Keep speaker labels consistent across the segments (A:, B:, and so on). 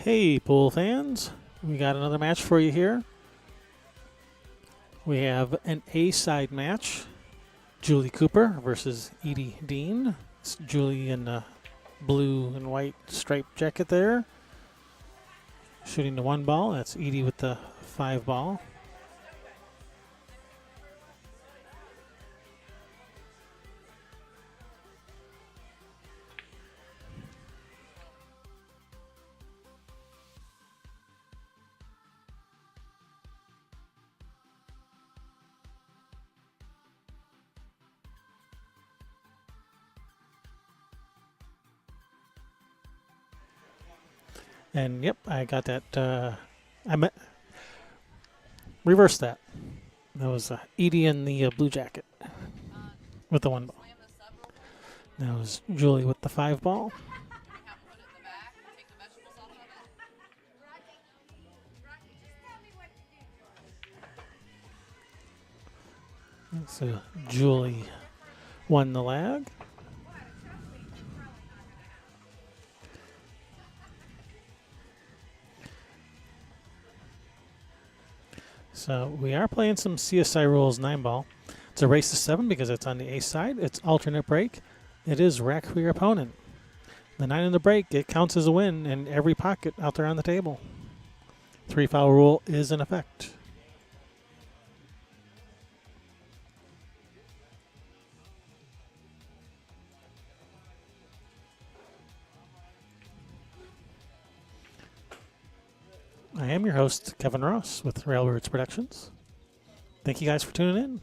A: Hey, pool fans. We got another match for you here. We have an A-side match. Julie Cooper versus Edie Dean. It's Julie in the blue and white striped jacket there. Shooting the 1 ball. That's Edie with the 5 ball. And yep, I got that. Reverse that. That was Edie in the blue jacket with the 1 ball. That was Julie with the 5 ball. So Julie won the lag. So we are playing some CSI rules 9 ball. It's a race to 7 because it's on the A side. It's alternate break. It is rack for your opponent. The 9 in the break, it counts as a win in every pocket out there on the table. 3 foul rule is in effect. I am your host, Kevin Ross with Railroads Productions. Thank you guys for tuning in.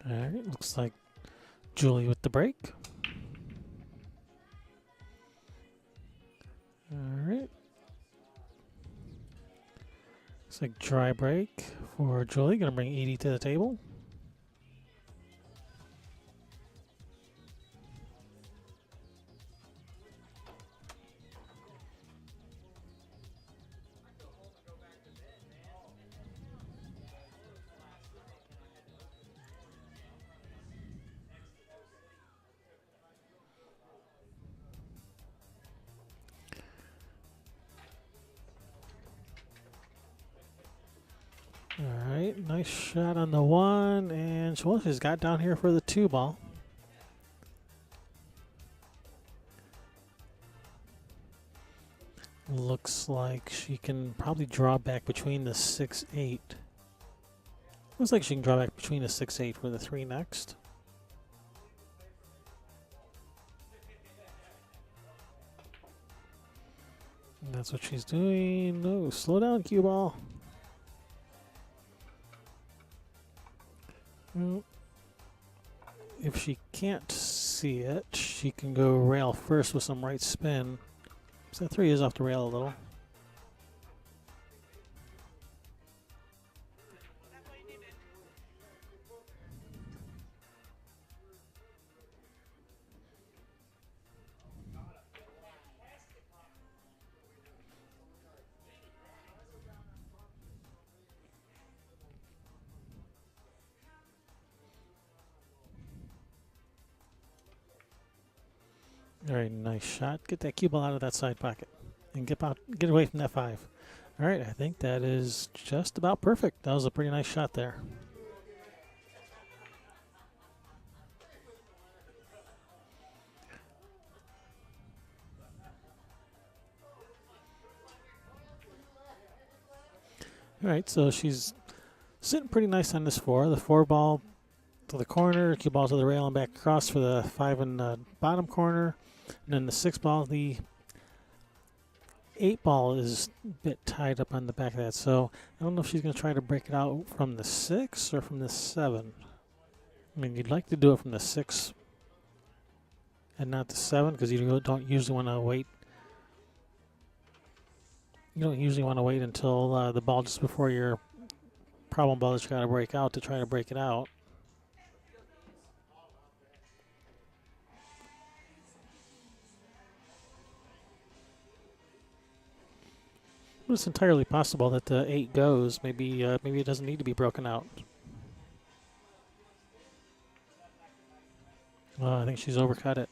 A: All right, looks like Julie with the break. All right. Looks like dry break for Julie. Gonna bring Edie to the table. All right, nice shot on the 1, and she's got down here for the 2 ball. Looks like she can probably draw back between the 6-8. Looks like she can draw back between the 6-8 for the 3 next. And that's what she's doing. No, slow down, cue ball. Well, if she can't see it, she can go rail first with some right spin. So that 3 is off the rail a little. Very nice shot. Get that cue ball out of that side pocket and get away from that 5. All right, I think that is just about perfect. That was a pretty nice shot there. All right, so she's sitting pretty nice on this 4. The 4 ball to the corner, cue ball to the rail and back across for the 5 in the bottom corner. And then the 6 ball, the 8 ball is a bit tied up on the back of that. So I don't know if she's going to try to break it out from the 6 or from the 7. I mean, you'd like to do it from the 6 and not the 7 because you don't usually want to wait. You don't usually want to wait until the ball just before your problem ball that you got to break out to try to break it out. But it's entirely possible that the 8 goes. Maybe maybe it doesn't need to be broken out. I think she's overcut it.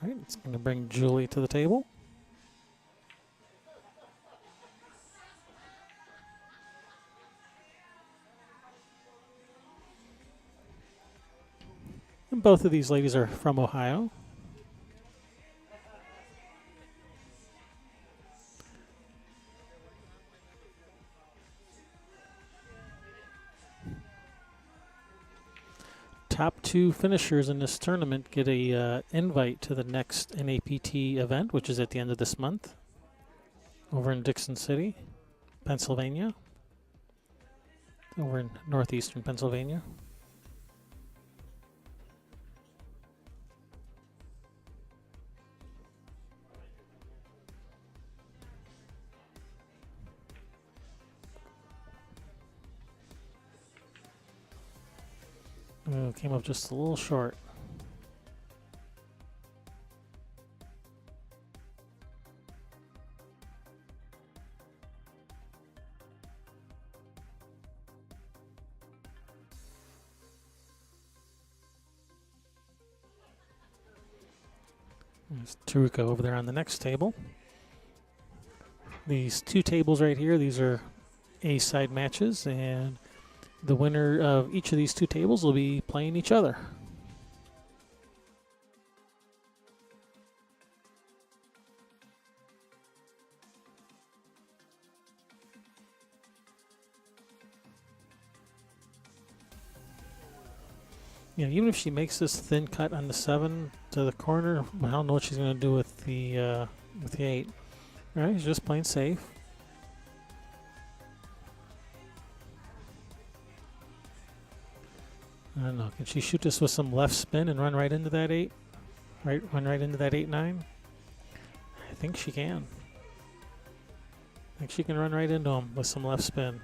A: All right, it's going to bring Julie to the table. And both of these ladies are from Ohio. Top 2 finishers in this tournament get a invite to the next NAPT event, which is at the end of this month, over in Dixon City, Pennsylvania, over in northeastern Pennsylvania. Came up just a little short. There's Taruka over there on the next table. These 2 tables right here, these are A-side matches, and the winner of each of these 2 tables will be playing each other. You know, even if she makes this thin cut on the 7 to the corner, I don't know what she's going to do with the 8. All right, she's just playing safe. I don't know. Can she shoot this with some left spin and run right into that 8? Run right into that 8-9? I think she can. I think she can run right into him with some left spin.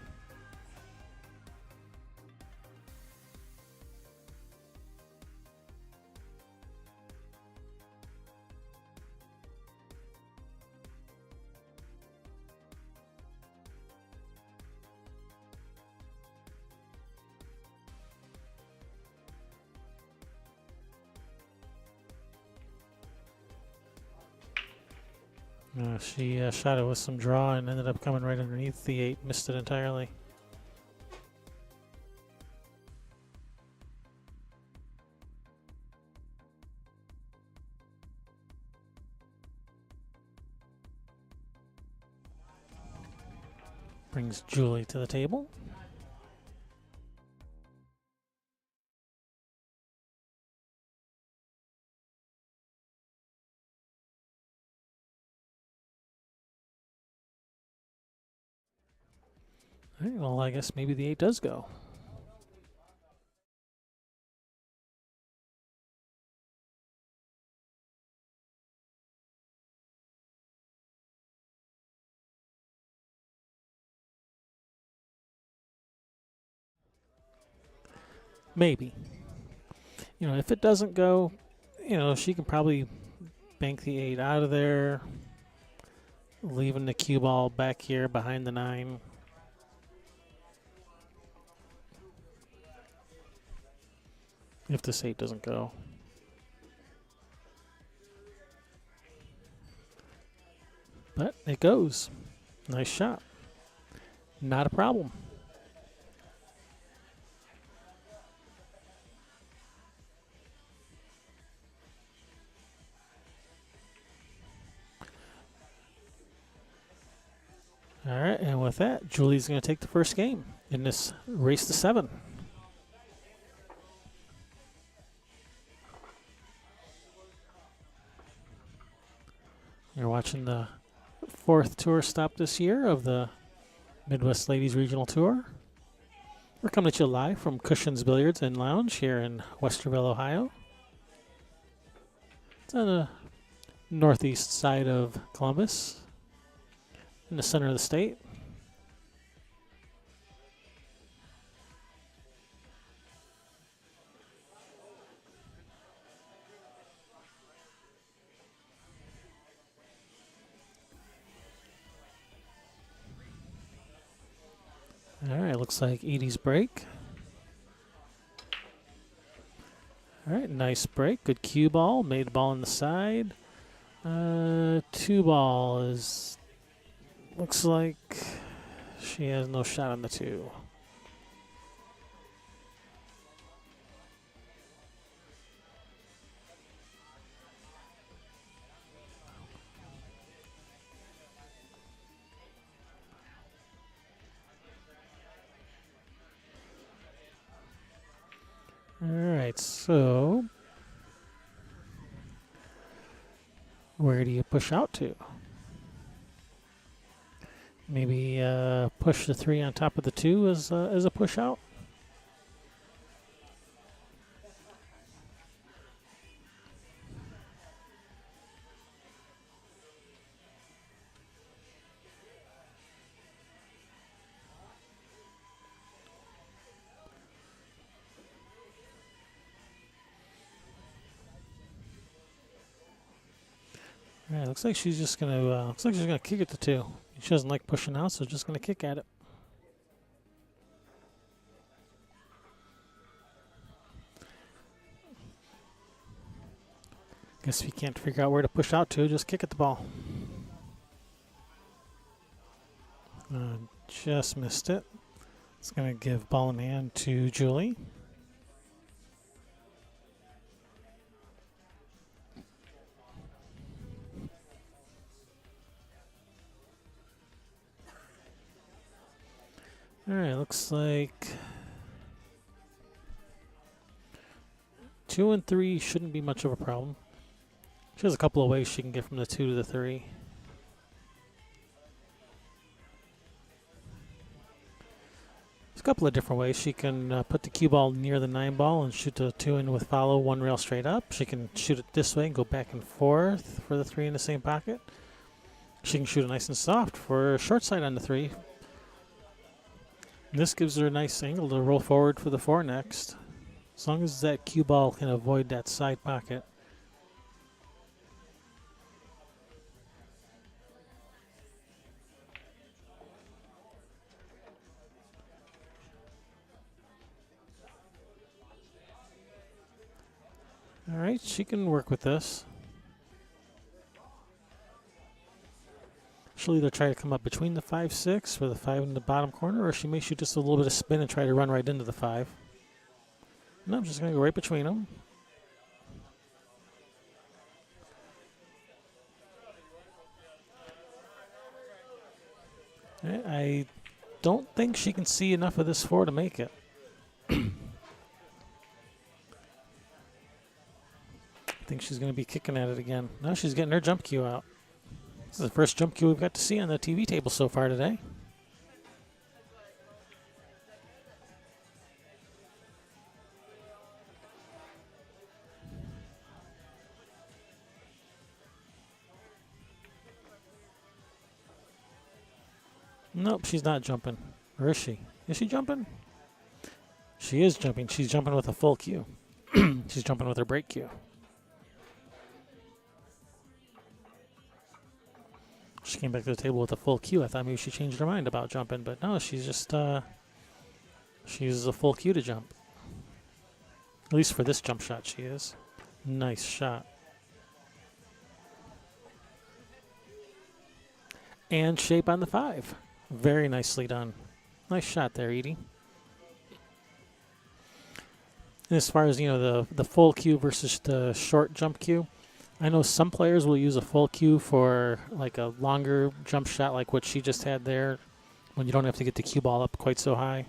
A: She shot it with some draw and ended up coming right underneath the 8, missed it entirely. Brings Julie to the table. All right, well, I guess maybe the 8 does go. Maybe. You know, if it doesn't go, you know, she can probably bank the 8 out of there, leaving the cue ball back here behind the 9. If this 8 doesn't go. But it goes. Nice shot. Not a problem. All right, and with that, Julie's going to take the first game in this race to 7. You're watching the 4th tour stop this year of the Midwest Ladies Regional Tour. We're coming at you live from Cushion's Billiards and Lounge here in Westerville, Ohio. It's on the northeast side of Columbus, in the center of the state. looks like Edie's break. All right, nice break. Good cue ball. Made the ball on the side. 2 ball is... Looks like she has no shot on the 2. All right, so where do you push out to? Maybe push the 3 on top of the 2 as a push out. All right, looks like she's just gonna kick it to 2. She doesn't like pushing out, so just gonna kick at it. Guess if you can't figure out where to push out to, just kick at the ball. Just missed it. It's gonna give ball in hand to Julie. All right, looks like 2 and 3 shouldn't be much of a problem. She has a couple of ways she can get from the 2 to the 3. There's a couple of different ways. She can put the cue ball near the 9 ball and shoot the 2 in with follow 1 rail straight up. She can shoot it this way and go back and forth for the 3 in the same pocket. She can shoot it nice and soft for a short side on the 3. And this gives her a nice angle to roll forward for the 4 next, as long as that cue ball can avoid that side pocket. All right, she can work with this. She'll either try to come up between the 5-6 for the 5 in the bottom corner, or she may shoot just a little bit of spin and try to run right into the 5. No, I'm just going to go right between them. I don't think she can see enough of this 4 to make it. I think she's going to be kicking at it again. No, she's getting her jump cue out. This is the first jump cue we've got to see on the TV table so far today. Nope, she's not jumping. Or is she? Is she jumping? She is jumping. She's jumping with a full cue. She's jumping with her break cue. She came back to the table with a full cue. I thought maybe she changed her mind about jumping, but no, she's just she uses a full cue to jump. At least for this jump shot, she is. Nice shot. And shape on the 5. Very nicely done. Nice shot there, Edie. And as far as, you know, the full cue versus the short jump cue, I know some players will use a full cue for like a longer jump shot like what she just had there, when you don't have to get the cue ball up quite so high,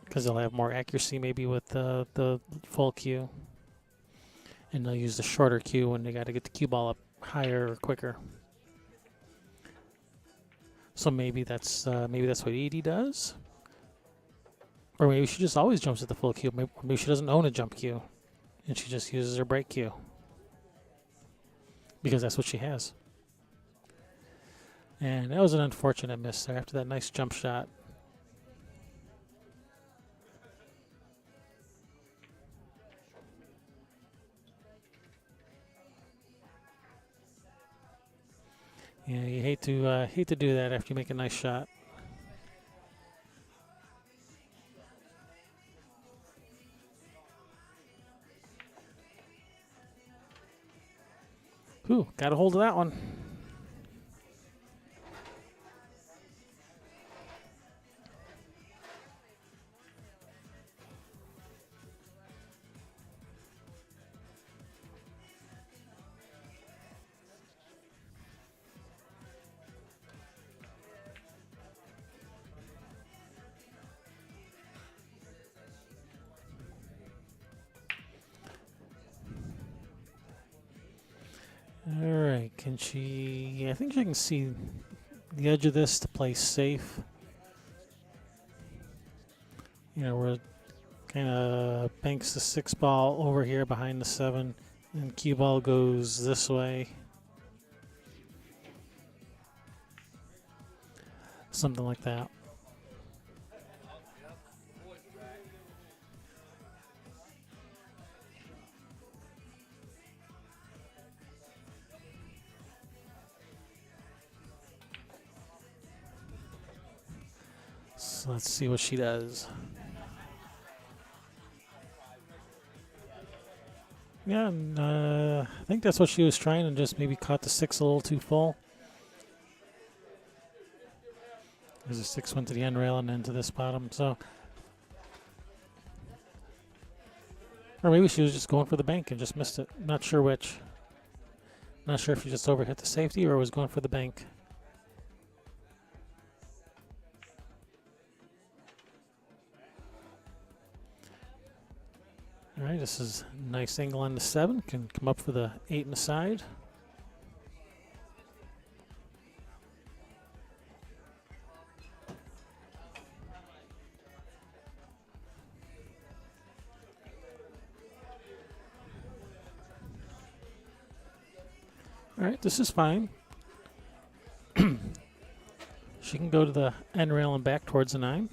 A: because they'll have more accuracy maybe with the full cue. And they'll use the shorter cue when they got to get the cue ball up higher or quicker. So maybe that's what Edie does. Or maybe she just always jumps at the full cue. Maybe she doesn't own a jump cue, and she just uses her break cue, because that's what she has. And that was an unfortunate miss there after that nice jump shot. Yeah, you hate to do that after you make a nice shot. Ooh, got a hold of that one. All right, can she? I think she can see the edge of this to play safe. You know, we're kind of banks the 6 ball over here behind the 7, and cue ball goes this way. Something like that. So let's see what she does. Yeah, and, I think that's what she was trying, and just maybe caught the 6 a little too full. There's a 6 went to the end rail and into this bottom, so. Or maybe she was just going for the bank and just missed it. Not sure which. Not sure if she just overhit the safety or was going for the bank. All right, this is a nice angle on the 7. Can come up for the 8 in the side. All right, this is fine. She can go to the end rail and back towards the 9.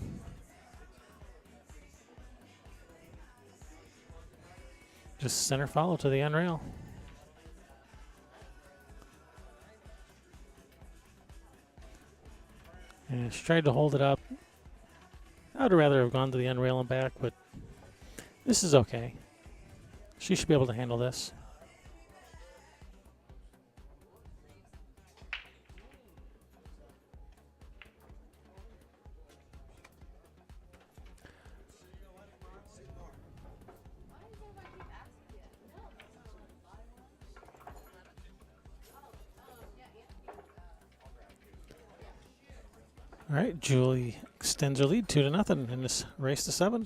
A: Just center follow to the end rail. And she tried to hold it up. I would rather have gone to the end rail and back, but this is okay. She should be able to handle this. All right, Julie extends her lead 2-0 in this race to 7.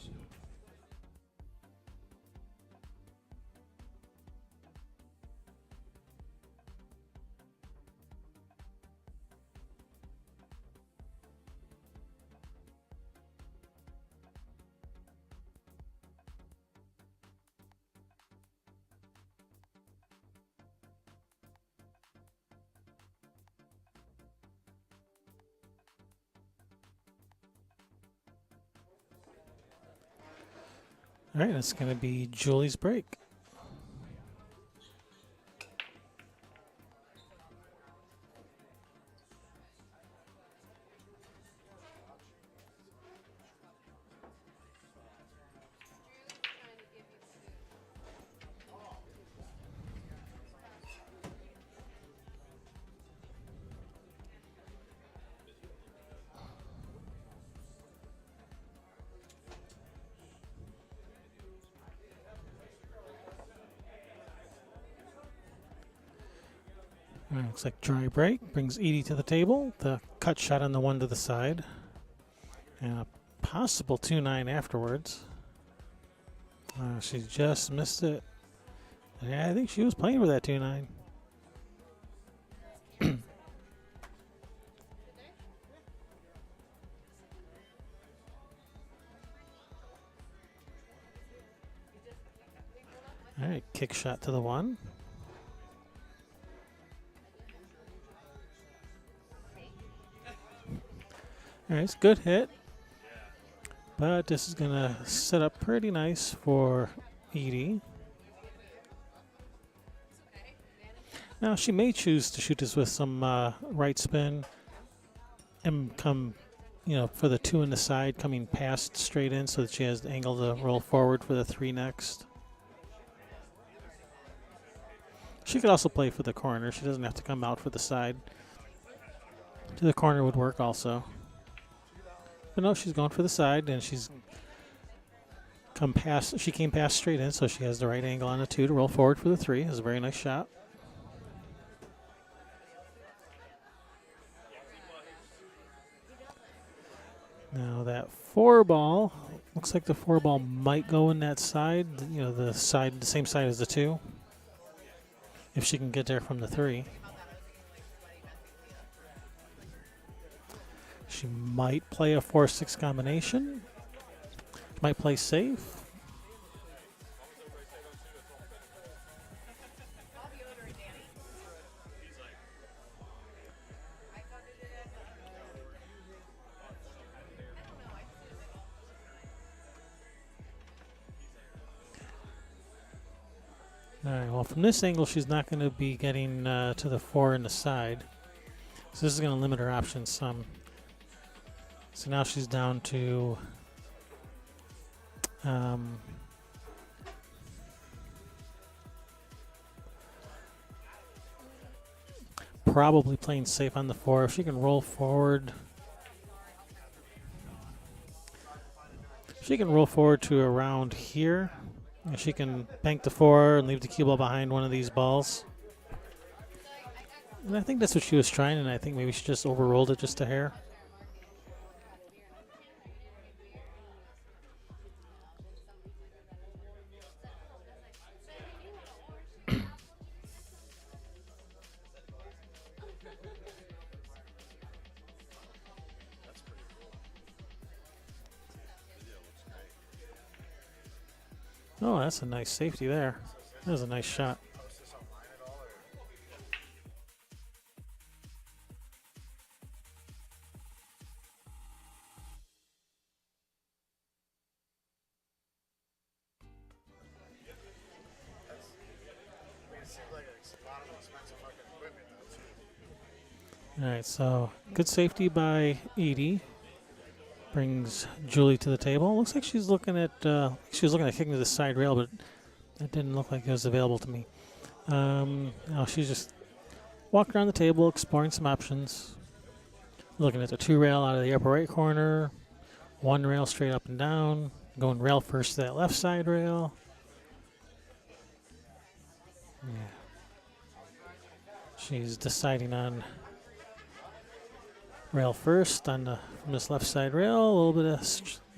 A: All right, it's going to be Julie's break. All right, looks like dry break brings Edie to the table. The cut shot on the 1 to the side. And a possible 2-9 afterwards. She just missed it. Yeah, I think she was playing with that 2-9. All right, kick shot to the 1. All right, it's a good hit. But this is going to set up pretty nice for Edie. Now, she may choose to shoot this with some right spin and come, you know, for the 2 in the side, coming past straight in so that she has the angle to roll forward for the 3 next. She could also play for the corner. She doesn't have to come out for the side. To the corner would work also. But no, she's going for the side, and she's come past. She came past straight in, so she has the right angle on the 2 to roll forward for the 3. It's a very nice shot. Now that 4 ball, looks like the 4 ball might go in that side. You know, the same side as the 2. If she can get there from the 3. She might play a 4-6 combination. Might play safe. All right, well, from this angle, she's not going to be getting to the 4 in the side. So this is going to limit her options some. So now she's down to probably playing safe on the 4. If she can roll forward, to around here. And she can bank the 4 and leave the cue ball behind one of these balls. And I think that's what she was trying, and I think maybe she just overrolled it just a hair. Oh, that's a nice safety there. That was a nice shot. All right, so good safety by Edie. Brings Julie to the table. Looks like she's looking at kicking to the side rail, but that didn't look like it was available to me. No, she's just walking around the table, exploring some options. Looking at the 2 rail out of the upper right corner, 1 rail straight up and down, going rail first to that left side rail. Yeah. She's deciding on rail first on from this left side rail. A little bit of,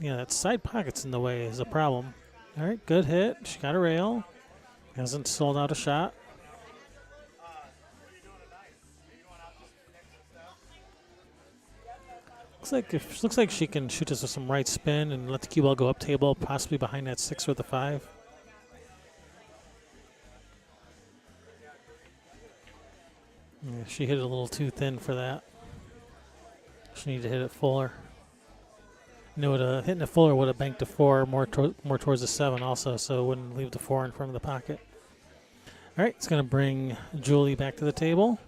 A: that side pocket's in the way is a problem. All right, good hit. She got a rail. Hasn't sold out a shot. Looks like she can shoot this with some right spin and let the cue ball go up table, possibly behind that 6 or the 5. Yeah, she hit it a little too thin for that. She needed to hit it fuller. Hitting it fuller would have banked the 4 more towards the 7 also, so it wouldn't leave the 4 in front of the pocket. All right, it's going to bring Julie back to the table.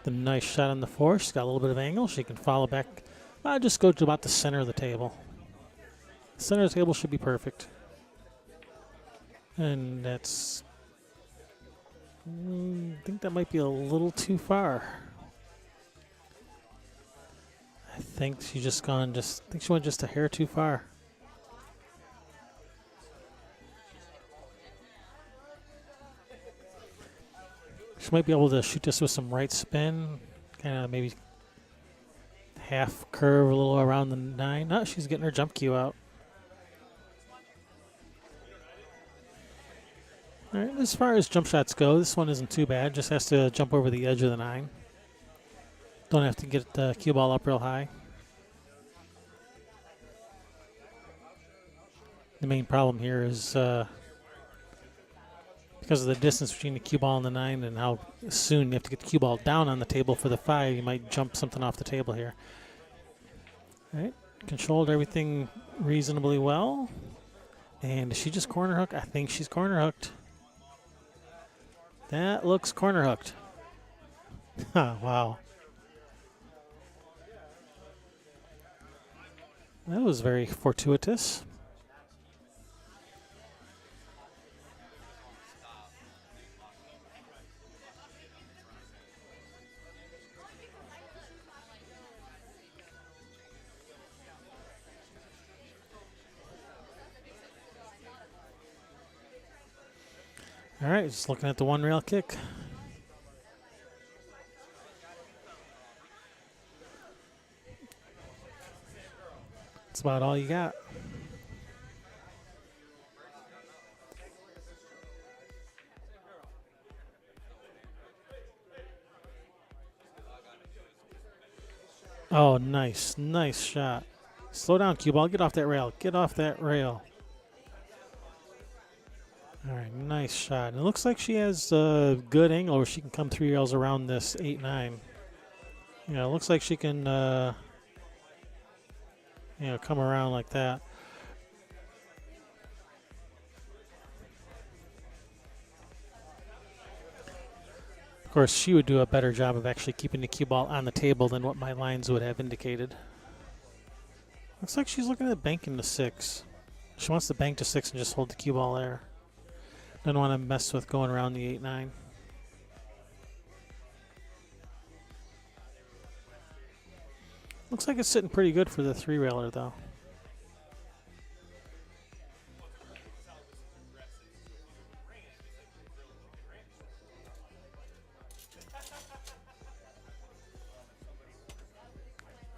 A: The nice shot on the 4. She's got a little bit of angle. She can follow back. Just go to about the center of the table. The center of the table should be perfect. And that's... I think that might be a little too far. I think she went just a hair too far. She might be able to shoot this with some right spin, kind of maybe half curve a little around the 9. Oh, she's getting her jump cue out. All right, as far as jump shots go, this one isn't too bad. Just has to jump over the edge of the 9. Don't have to get the cue ball up real high. The main problem here is because of the distance between the cue ball and the 9 and how soon you have to get the cue ball down on the table for the 5, you might jump something off the table here. All right, controlled everything reasonably well. And is she just corner hooked? I think she's corner hooked. That looks corner hooked. Wow. That was very fortuitous. All right, just looking at the one rail kick. That's about all you got. Oh, nice. Nice shot. Slow down, cue ball. Get off that rail. Get off that rail. All right, nice shot. And it looks like she has a good angle where she can come 3 rails around this 8-9. Yeah, it looks like she can, come around like that. Of course, she would do a better job of actually keeping the cue ball on the table than what my lines would have indicated. Looks like she's looking at banking to 6. She wants to bank to 6 and just hold the cue ball there. Doesn't want to mess with going around the 8-9. Looks like it's sitting pretty good for the 3-railer, though.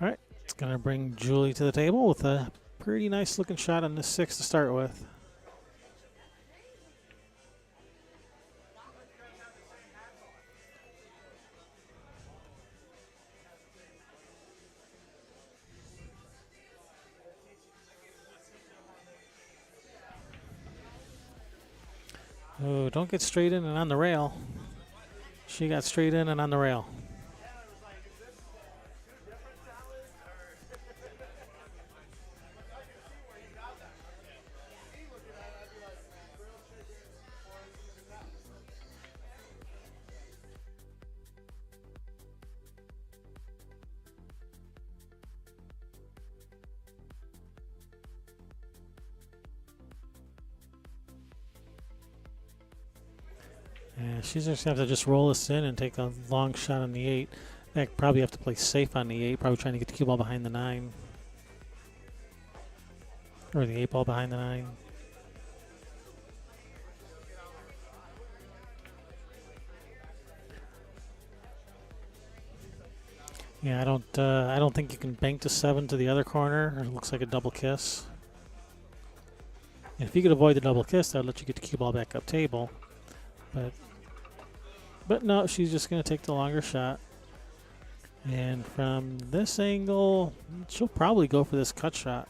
A: All right, it's going to bring Julie to the table with a pretty nice looking shot on the 6 to start with. Oh, don't get straight in and on the rail. She got straight in and on the rail. Yeah, she's just going to have to just roll this in and take a long shot on the 8. That probably have to play safe on the 8, probably trying to get the cue ball behind the 9. Or the 8 ball behind the 9. Yeah, I don't think you can bank to 7 to the other corner. It looks like a double kiss. And if you could avoid the double kiss, that would let you get the cue ball back up table. But no, she's just going to take the longer shot. And from this angle, she'll probably go for this cut shot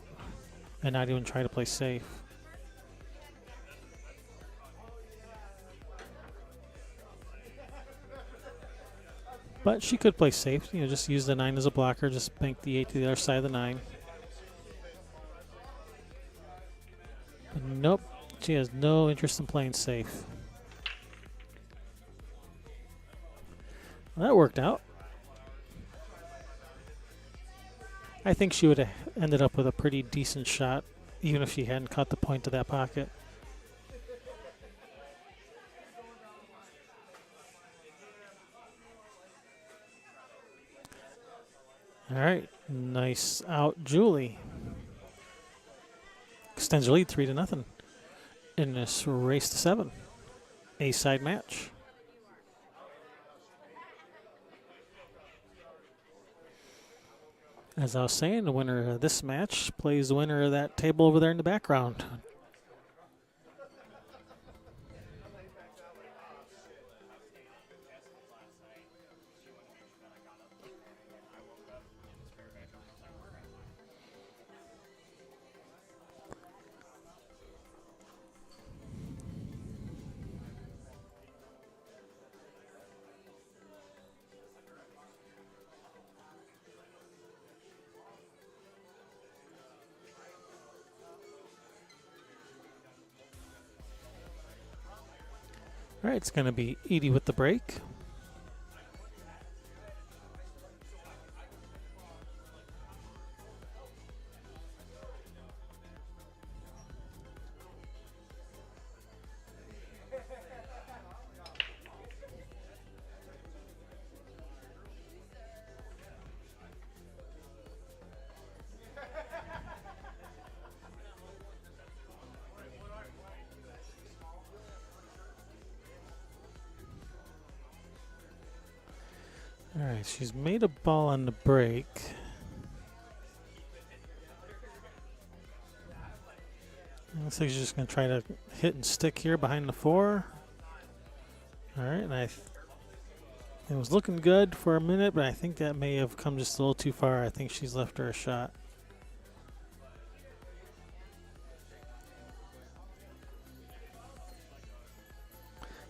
A: and not even try to play safe. But she could play safe, just use the 9 as a blocker, just bank the 8 to the other side of the 9. But nope, she has no interest in playing safe. Well, that worked out. I think she would have ended up with a pretty decent shot, even if she hadn't caught the point to that pocket. All right, nice out, Julie. Extends her lead 3-0 in this race to 7. A-side match. As I was saying, the winner of this match plays the winner of that table over there in the background. All right, it's going to be Edie with the break. All right, she's made a ball on the break. Looks like she's just going to try to hit and stick here behind the 4. All right, and it was looking good for a minute, but I think that may have come just a little too far. I think she's left her a shot.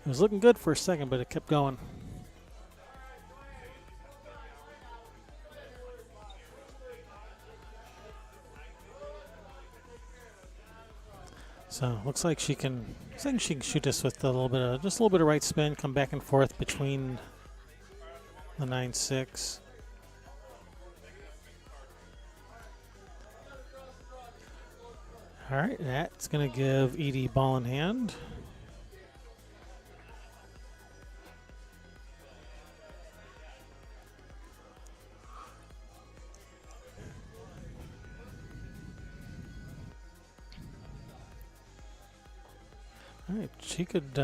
A: It was looking good for a second, but it kept going. So looks like she can. I think she can shoot this with a little bit of just a little bit of right spin, come back and forth between the 9-6. All right, that's gonna give Edie ball in hand. All right, she could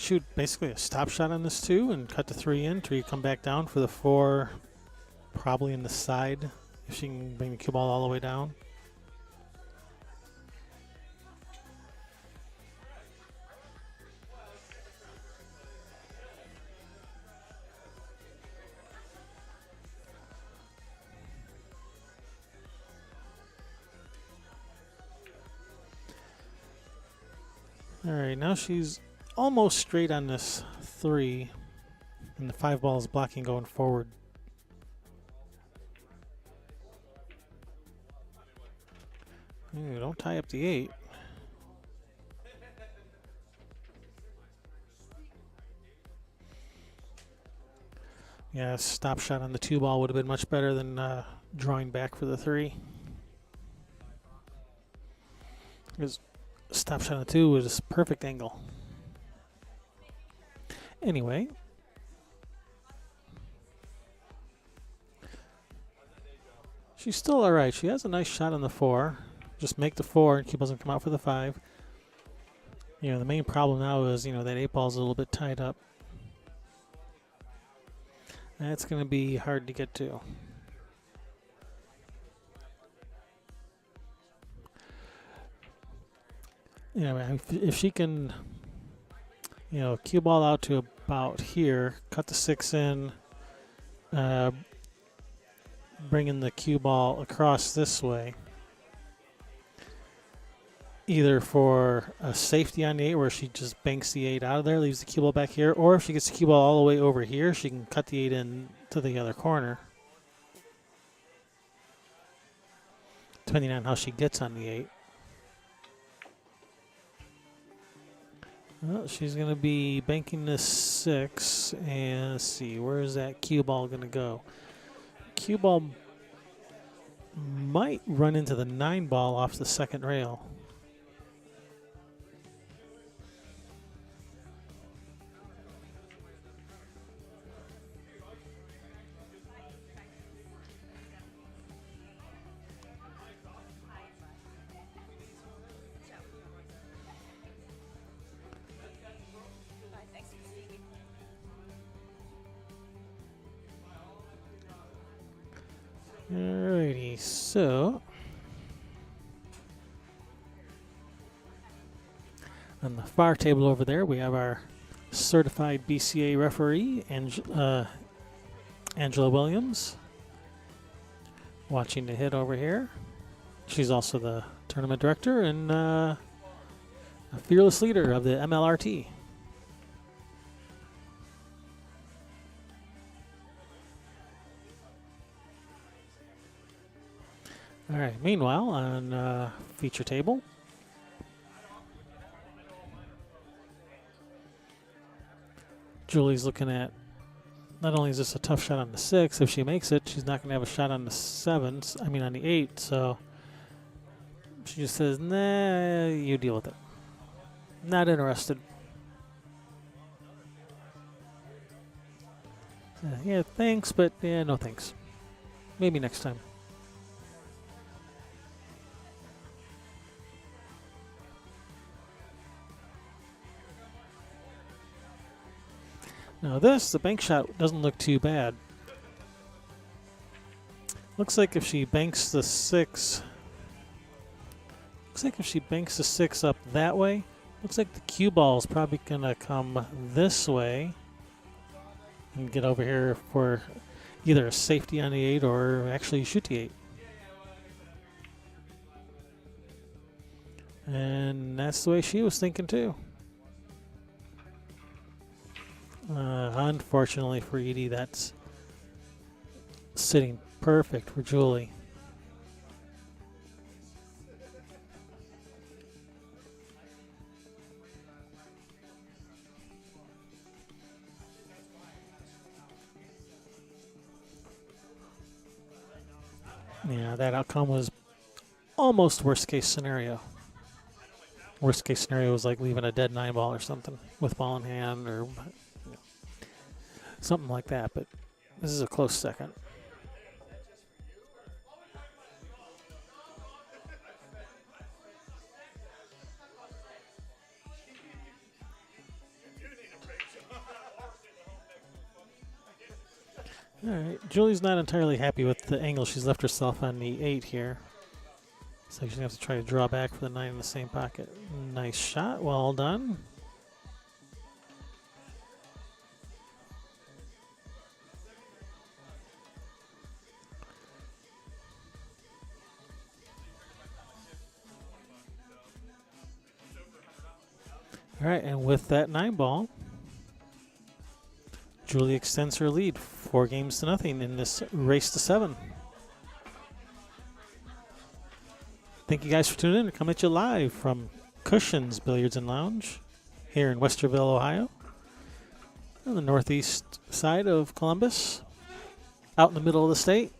A: shoot basically a stop shot on this 2 and cut the 3 in till you come back down for the 4, probably in the side if she can bring the cue ball all the way down. All right, now she's almost straight on this 3, and the 5 ball is blocking going forward. Ooh, don't tie up the 8. Yeah, stop shot on the 2 ball would have been much better than drawing back for the 3. Because stop shot on the 2 was a perfect angle. Anyway. She's still all right. She has a nice shot on the 4. Just make the 4 and keep doesn't come out for the 5. You know, the main problem now is, you know, that 8 ball's a little bit tied up. That's going to be hard to get to. You know, if she can, you know, cue ball out to about here, cut the 6 in, bringing the cue ball across this way, either for a safety on the 8 where she just banks the 8 out of there, leaves the cue ball back here, or if she gets the cue ball all the way over here, she can cut the 8 in to the other corner, depending on how she gets on the 8. Well, she's going to be banking this 6, and let's see, where is that cue ball going to go? Cue ball might run into the 9 ball off the second rail. Alrighty, so on the far table over there, we have our certified BCA referee, Angela Williams, watching the hit over here. She's also the tournament director and a fearless leader of the MLRT. All right, meanwhile, on feature table, Julie's looking at, not only is this a tough shot on the 6, if she makes it, she's not going to have a shot on the 7, I mean on the 8, so she just says, nah, you deal with it. Not interested. Yeah, thanks, but yeah, no thanks. Maybe next time. Now this, the bank shot doesn't look too bad. Looks like if she banks the 6, up that way, looks like the cue ball is probably gonna come this way and get over here for either a safety on the 8 or actually shoot the 8. And that's the way she was thinking too. Unfortunately for Edie, that's sitting perfect for Julie. Yeah, that outcome was almost worst case scenario. Worst case scenario was like leaving a dead 9 ball or something with ball in hand or something like that, but this is a close second. All right, Julie's not entirely happy with the angle she's left herself on the 8 here. So she's going to have to try to draw back for the 9 in the same pocket. Nice shot, well done. All right, and with that 9 ball, Julie extends her lead 4 games to nothing in this race to 7. Thank you guys for tuning in. We're coming at you live from Cushion's Billiards and Lounge here in Westerville, Ohio, on the northeast side of Columbus, out in the middle of the state.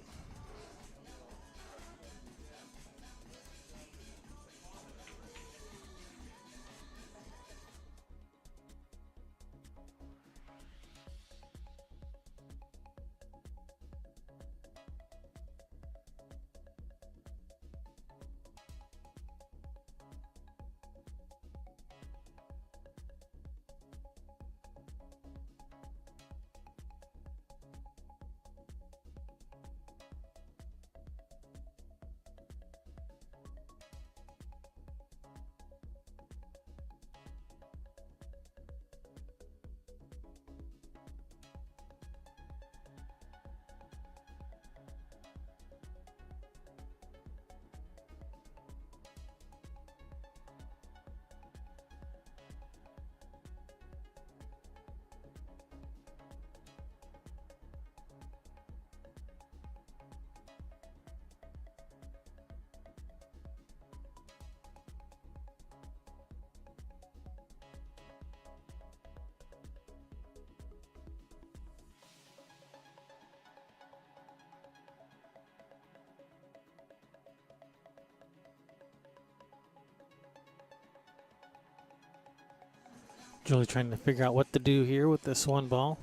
A: Julie trying to figure out what to do here with this 1 ball.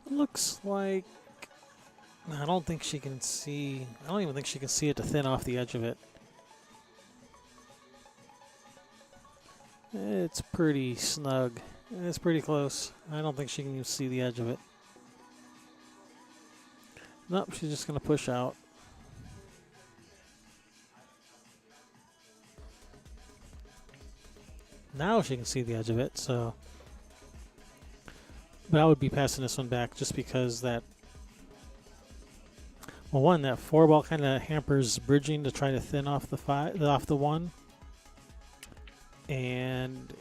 A: Looks like I don't think she can see. I don't even think she can see it to thin off the edge of it. It's pretty snug. It's pretty close. I don't think she can even see the edge of it. Nope, she's just going to push out. Now she can see the edge of it, so. But I would be passing this one back just because that. Well, one, that 4 ball kind of hampers bridging to try to thin off the 5, off the 1, and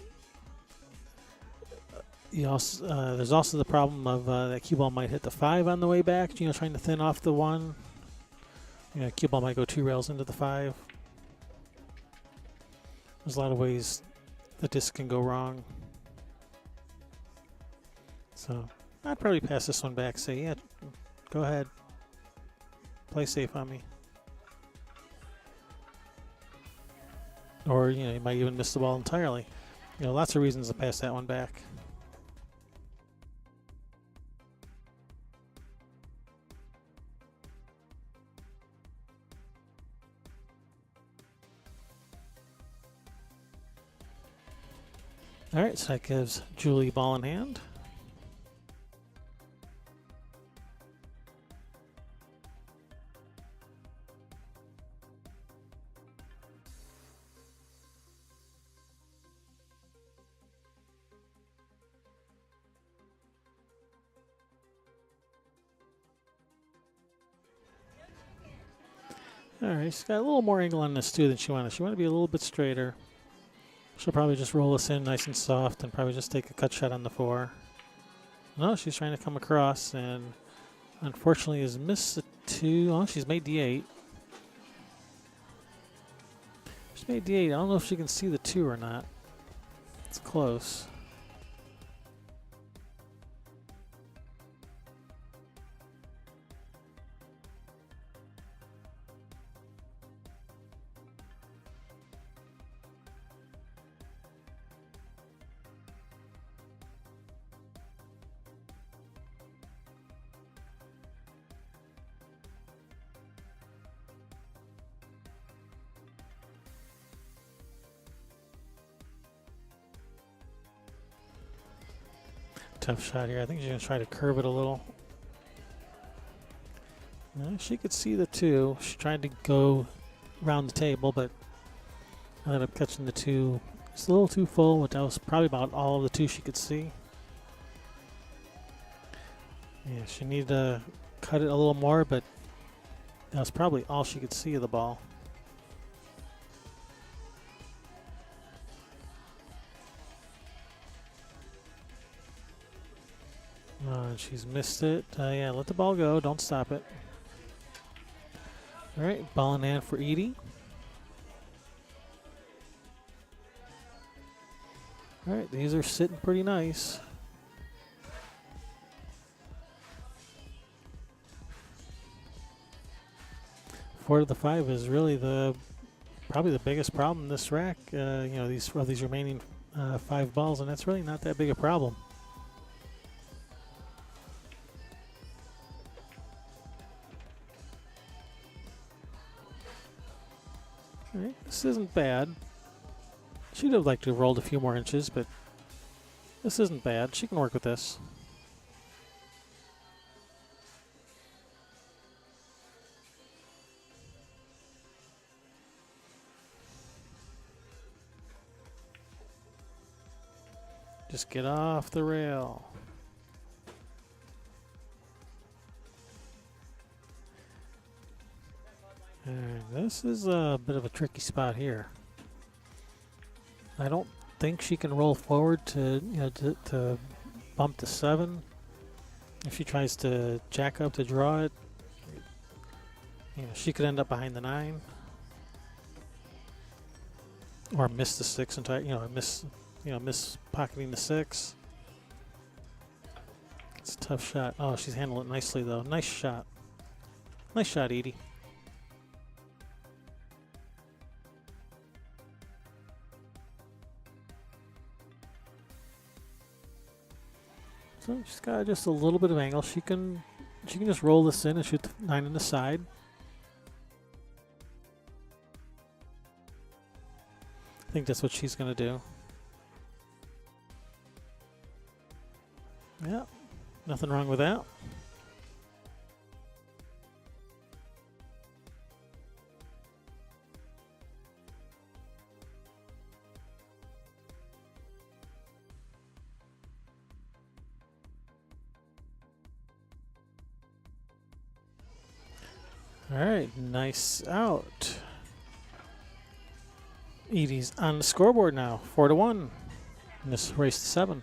A: you also there's also the problem of that cue ball might hit the 5 on the way back. You know, trying to thin off the 1. You know, cue ball might go 2 rails into the 5. There's a lot of ways the disc can go wrong. So I'd probably pass this one back. Say, yeah, go ahead. Play safe on me. Or, you know, you might even miss the ball entirely. You know, lots of reasons to pass that one back. All right, so that gives Julie ball in hand. All right, she's got a little more angle on this too than she wanted. She wanted to be a little bit straighter. She'll probably just roll this in nice and soft and probably just take a cut shot on the 4. No, she's trying to come across and unfortunately has missed the 2. Oh, she's made D8. She's made D8. I don't know if she can see the 2 or not. It's close. Tough shot here. I think she's going to try to curve it a little. She could see the 2. She tried to go around the table, but ended up catching the 2. It's a little too full, but that was probably about all of the 2 she could see. Yeah, she needed to cut it a little more, but that was probably all she could see of the ball. She's missed it. Yeah, let the ball go. Don't stop it. All right, ball in hand for Edie. All right, these are sitting pretty nice. Four to the 5 is really probably the biggest problem in this rack. You know, these remaining 5 balls, and that's really not that big a problem. All right, this isn't bad. She'd have liked to have rolled a few more inches, but this isn't bad. She can work with this. Just get off the rail. And this is a bit of a tricky spot here. I don't think she can roll forward to to bump to 7. If she tries to jack up to draw it, she could end up behind the 9, or miss the 6 entire. Miss pocketing the 6. It's a tough shot. Oh, she's handled it nicely though. Nice shot. Nice shot, Edie. So she's got just a little bit of angle. She can just roll this in and shoot the 9 in the side. I think that's what she's going to do. Yeah, nothing wrong with that. All right, nice out. Edie's on the scoreboard now, 4-1 in this race to 7.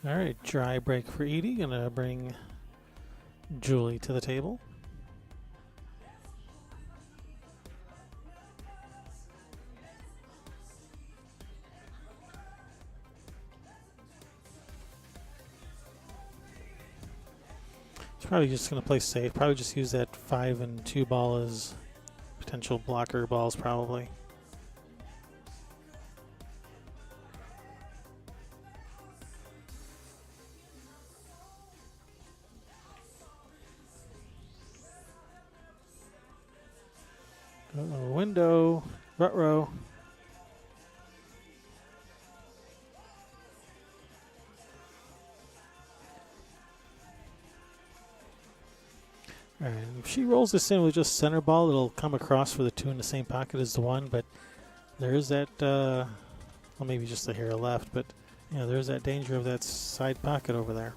A: All right, dry break for Edie. Gonna bring Julie to the table. She's probably just going to play safe. Probably just use that 5 and 2 ball as potential blocker balls, probably. Window, rut row. Alright, if she rolls this in with just center ball, it'll come across for the 2 in the same pocket as the 1, but there is that, well, maybe just a hair left, but yeah, there's that danger of that side pocket over there.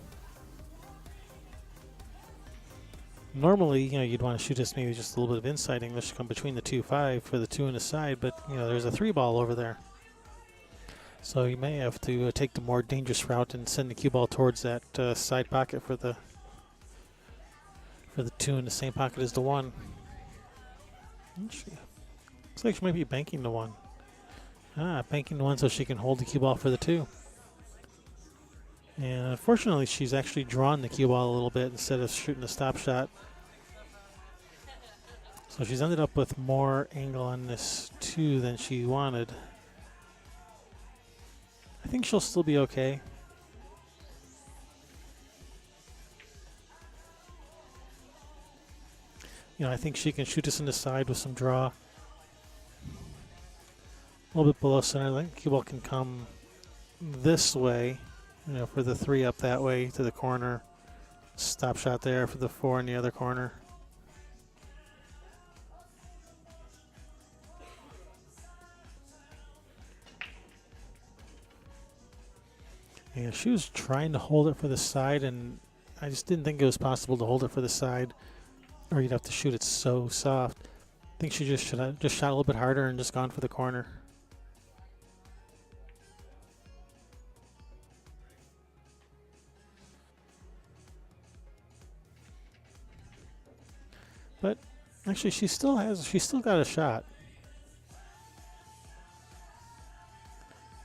A: Normally, you know, you'd want to shoot this maybe just a little bit of inside English to come between the 2-5 for the 2 in the side, but, you know, there's a 3 ball over there. So you may have to take the more dangerous route and send the cue ball towards that side pocket for the 2 in the same pocket as the 1. Looks like she might be banking the 1. Banking the 1 so she can hold the cue ball for the 2. And unfortunately, she's actually drawn the cue ball a little bit instead of shooting the stop shot. So she's ended up with more angle on this 2 than she wanted. I think she'll still be okay. You know, I think she can shoot this in the side with some draw. A little bit below center. I think the cue ball can come this way, you know, for the 3 up that way to the corner. Stop shot there for the 4 in the other corner. Yeah, she was trying to hold it for the side, and I just didn't think it was possible to hold it for the side, or you'd have to shoot it so soft. I think she just should have just shot a little bit harder and just gone for the corner. But actually, she still got a shot.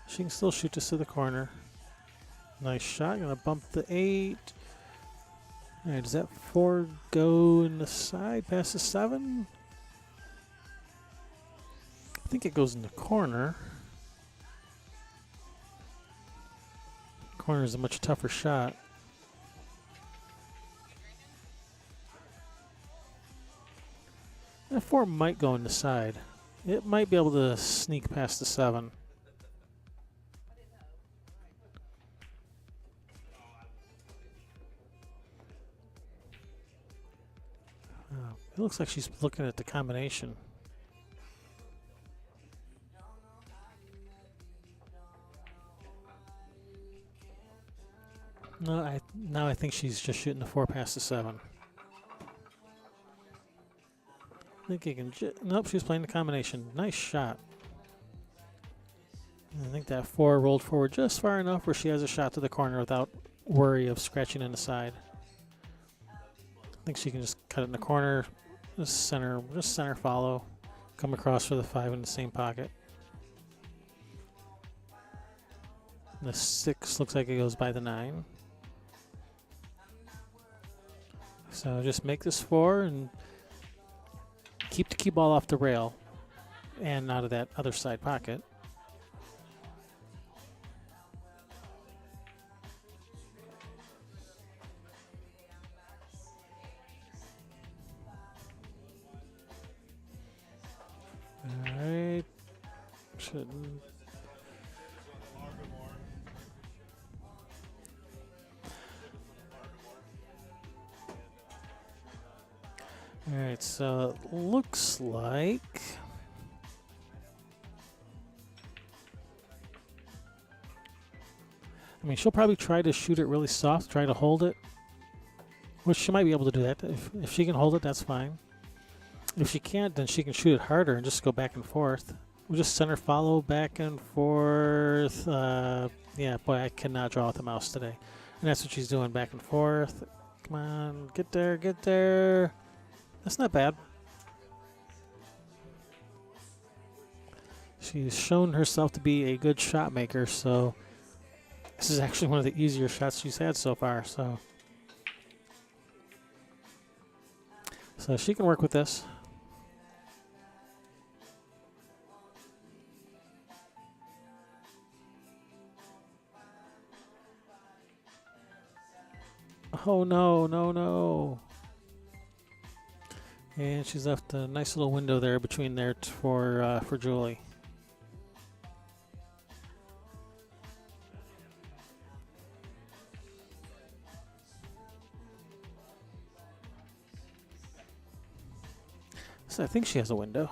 A: She can still shoot this to the corner. Nice shot. Gonna bump the 8. All right, does that 4 go in the side past the 7? I think it goes in the corner. Corner is a much tougher shot. That 4 might go in the side. It might be able to sneak past the 7. It looks like she's looking at the combination. No, now I think she's just shooting the 4 past the 7. I think you can. Nope, she's playing the combination. Nice shot. And I think that 4 rolled forward just far enough where she has a shot to the corner without worry of scratching in the side. I think she can just cut it in the corner, just center follow, come across for the 5 in the same pocket. And the 6 looks like it goes by the 9. So just make this 4 and keep the cue ball off the rail and out of that other side pocket. Alright. Shouldn't. Alright, so it looks like I mean, she'll probably try to shoot it really soft, try to hold it, which she might be able to do that. If she can hold it, that's fine. If she can't, then she can shoot it harder and just go back and forth. We'll just center follow back and forth. Yeah, boy, I cannot draw with the mouse today. And that's what she's doing, back and forth. Come on, get there, get there. That's not bad. She's shown herself to be a good shot maker, so this is actually one of the easier shots she's had so far. So So she can work with this. Oh no, no, no. And she's left a nice little window there between there for Julie. So I think she has a window.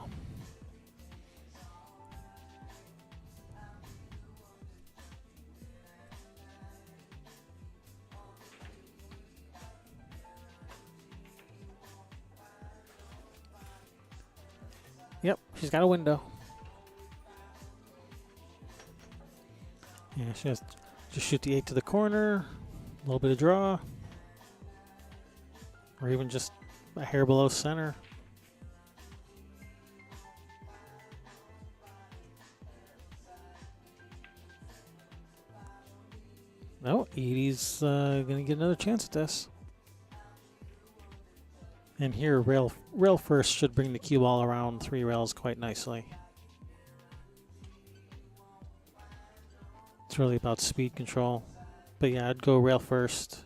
A: Yep, she's got a window. Yeah, she has to just shoot the 8 to the corner, a little bit of draw, or even just a hair below center. No, Edie's going to get another chance at this. And here, rail first should bring the cue ball around 3 rails quite nicely. It's really about speed control. But yeah, I'd go rail first.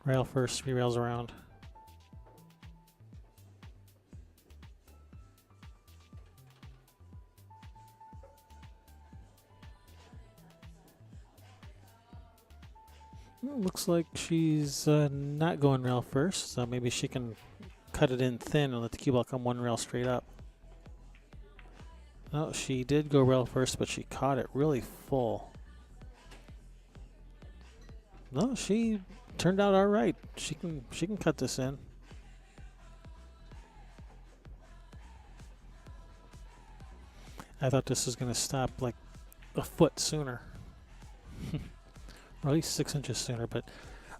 A: Rail first, 3 rails around. Looks like she's not going rail first, so maybe she can cut it in thin and let the cue ball come 1 rail straight up. No, she did go rail first, but she caught it really full. No, she turned out all right. She can cut this in. I thought this was going to stop like a foot sooner. Or at least 6 inches sooner, but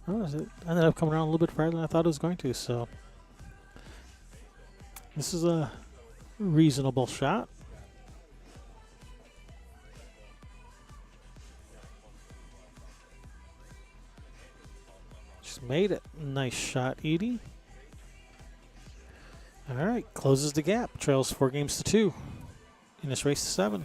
A: I don't know, it ended up coming around a little bit farther than I thought it was going to, so this is a reasonable shot. She's made it. Nice shot, Edie. All right, closes the gap. Trails 4 games to 2 in this race to 7.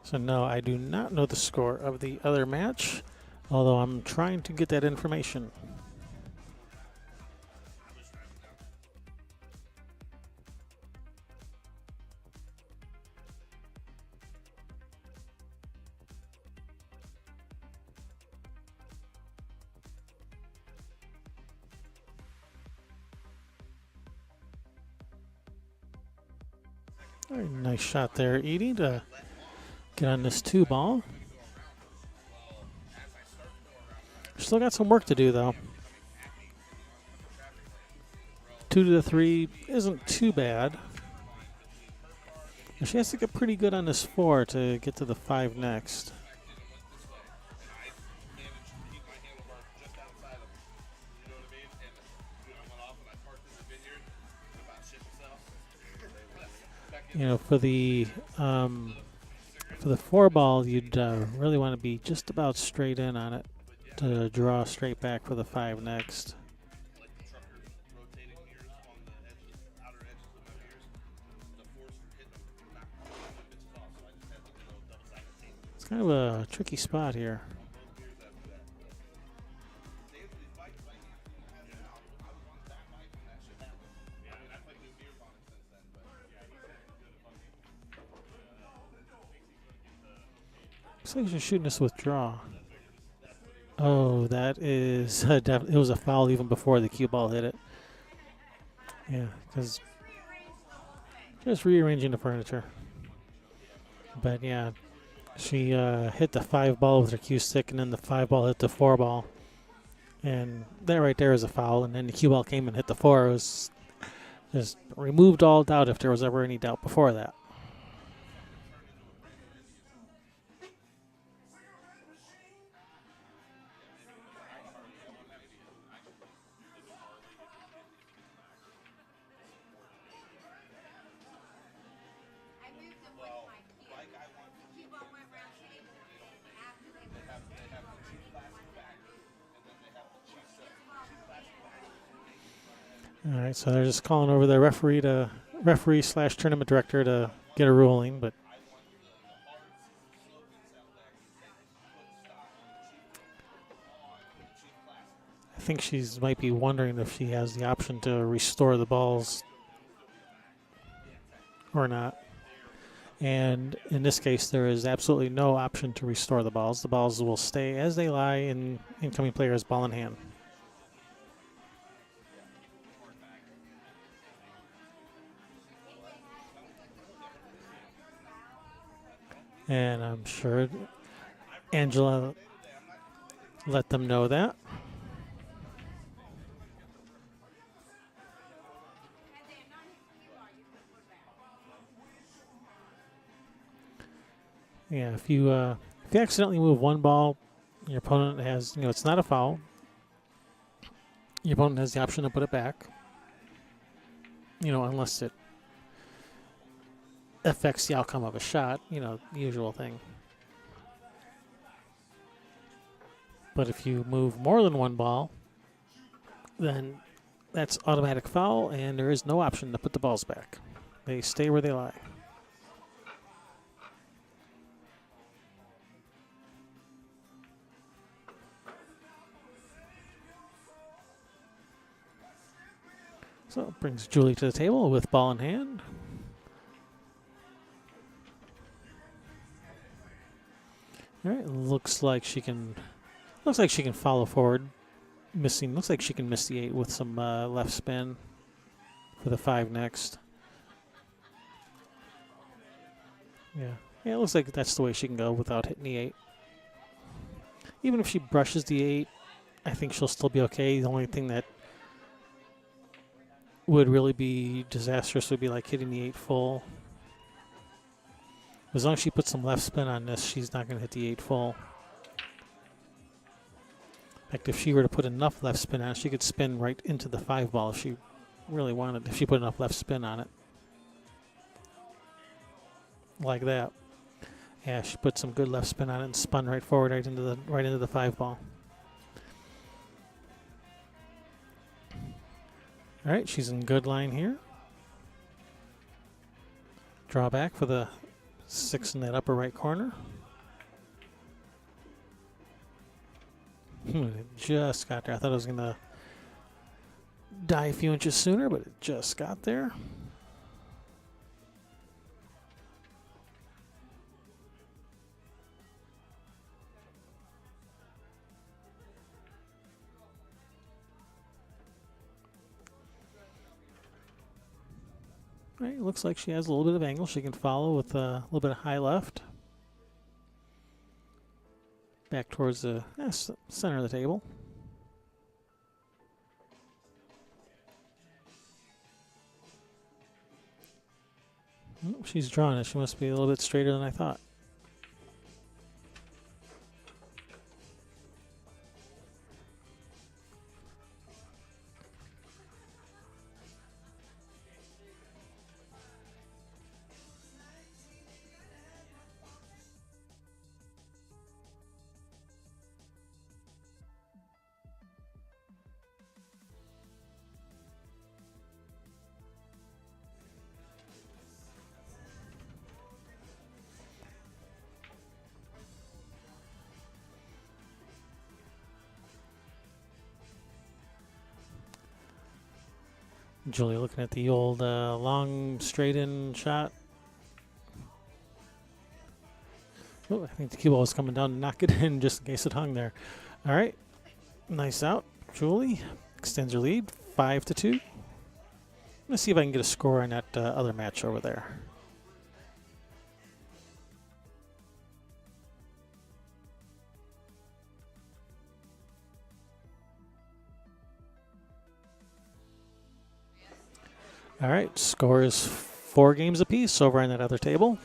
A: So no, I do not know the score of the other match, although I'm trying to get that information. Very nice shot there, Edie, to get on this 2 ball. Still got some work to do, though. 2 to the 3 isn't too bad. She has to get pretty good on this 4 to get to the 5 next. For the 4-ball, you'd really want to be just about straight in on it to draw straight back for the 5 next. It's kind of a tricky spot here. Looks like you're shooting this with draw. Oh, that is it was a foul even before the cue ball hit it. Yeah, because just rearranging the furniture. But yeah, she hit the 5-ball with her cue stick, and then the 5-ball hit the 4-ball, and that right there is a foul. And then the cue ball came and hit the 4. It was just removed all doubt if there was ever any doubt before that. All right, so they're just calling over the referee/tournament director to get a ruling, but I think she's might be wondering if she has the option to restore the balls or not. And in this case, there is absolutely no option to restore the balls. The balls will stay as they lie in incoming player's ball in hand. And I'm sure Angela let them know that. Yeah, if you accidentally move one ball, your opponent has, it's not a foul. Your opponent has the option to put it back. Unless it affects the outcome of a shot, the usual thing. But if you move more than one ball, then that's automatic foul, and there is no option to put the balls back. They stay where they lie. So it brings Julie to the table with ball in hand. All right, looks like she can follow forward. Looks like she can miss the 8 with some left spin for the 5 next. Yeah, it looks like that's the way she can go without hitting the 8. Even if she brushes the 8, I think she'll still be okay. The only thing that would really be disastrous would be like hitting the 8 full. As long as she puts some left spin on this, she's not going to hit the 8 full. In fact, if she were to put enough left spin on it, she could spin right into the 5-ball if she really wanted, if she put enough left spin on it. Like that. Yeah, she put some good left spin on it and spun right forward, right into the 5-ball. All right, she's in good line here. Draw back for the 6 in that upper right corner. It just got there. I thought it was going to die a few inches sooner, but it just got there. All right, looks like she has a little bit of angle. She can follow with a little bit of high left. Back towards the center of the table. Oh, she's drawn it. She must be a little bit straighter than I thought. Julie looking at the old long straight in shot. Oh, I think the cue ball was coming down to knock it in just in case it hung there. All right. Nice out. Julie extends her lead 5-2. Let's see if I can get a score on that other match over there. All right, score is 4 games apiece over on that other table.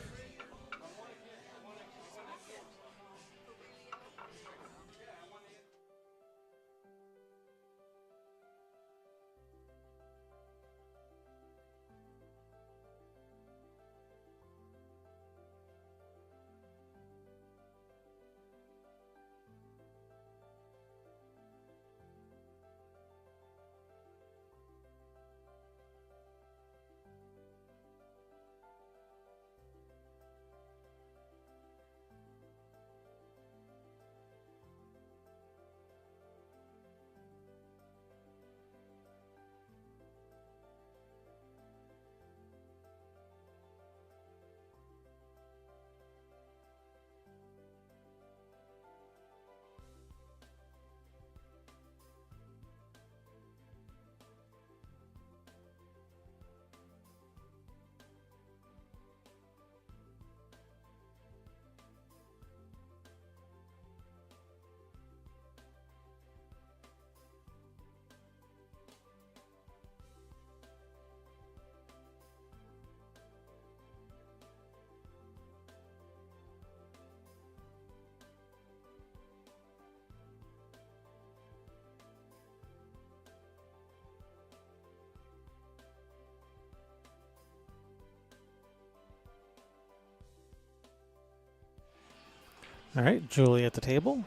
A: All right, Julie at the table.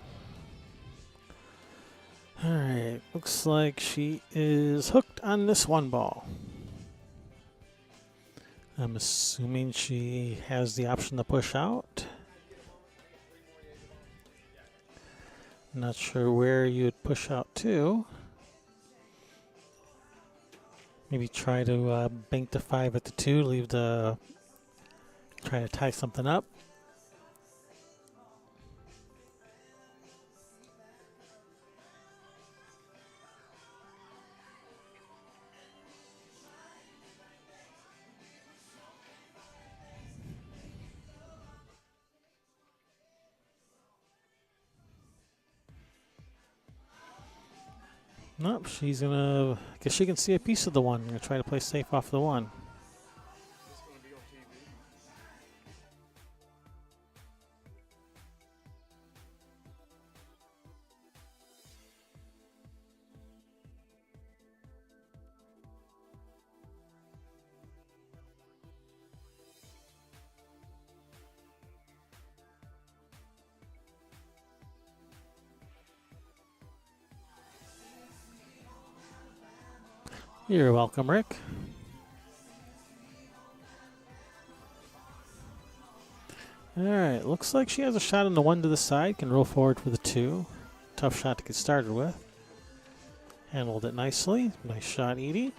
A: All right, looks like she is hooked on this one ball. I'm assuming she has the option to push out. Not sure where you'd push out to. Maybe try to bank the 5 at the 2, leave the, try to tie something up. Nope, she's gonna, I guess she can see a piece of the 1. Gonna try to play safe off the 1. You're welcome, Rick. All right, looks like she has a shot on the 1 to the side. Can roll forward for the 2. Tough shot to get started with. Handled it nicely. Nice shot, Edie.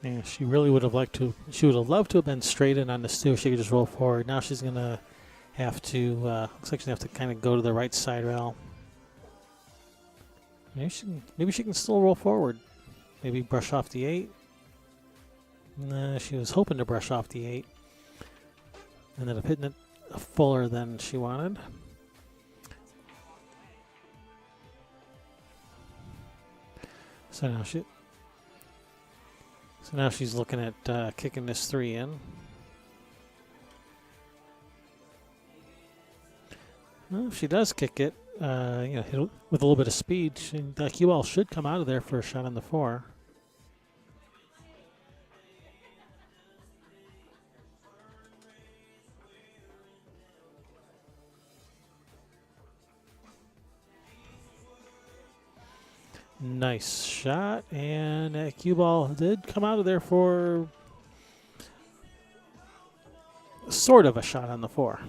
A: And she really would have liked to, she would have loved to have been straight in on this too. She could just roll forward. Now she's going to have to, looks like she's going to have to kind of go to the right side rail. Maybe she can still roll forward. Maybe brush off the 8. Nah, she was hoping to brush off the 8. Ended up hitting it fuller than she wanted. So now she's looking at kicking this 3 in. Well, if she does kick it, hit it with a little bit of speed, the cue ball should come out of there for a shot on the 4. Nice shot, and that cue ball did come out of there for sort of a shot on the 4.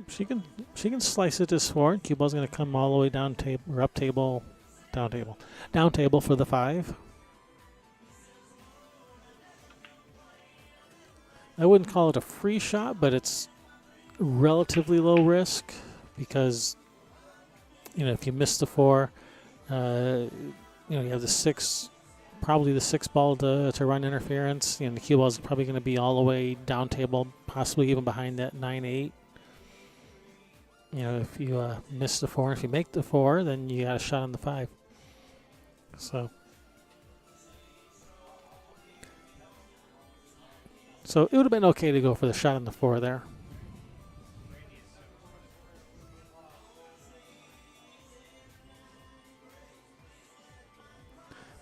A: she can slice it this forward. Cue ball's going to come all the way down table or up table, down table for the 5. I wouldn't call it a free shot, but it's relatively low risk because if you miss the 4, you have the 6, probably the 6 ball to run interference. The cue ball is probably going to be all the way down table, possibly even behind that 9-8. If you miss the 4, if you make the 4, then you got a shot on the 5. So it would have been okay to go for the shot on the 4 there.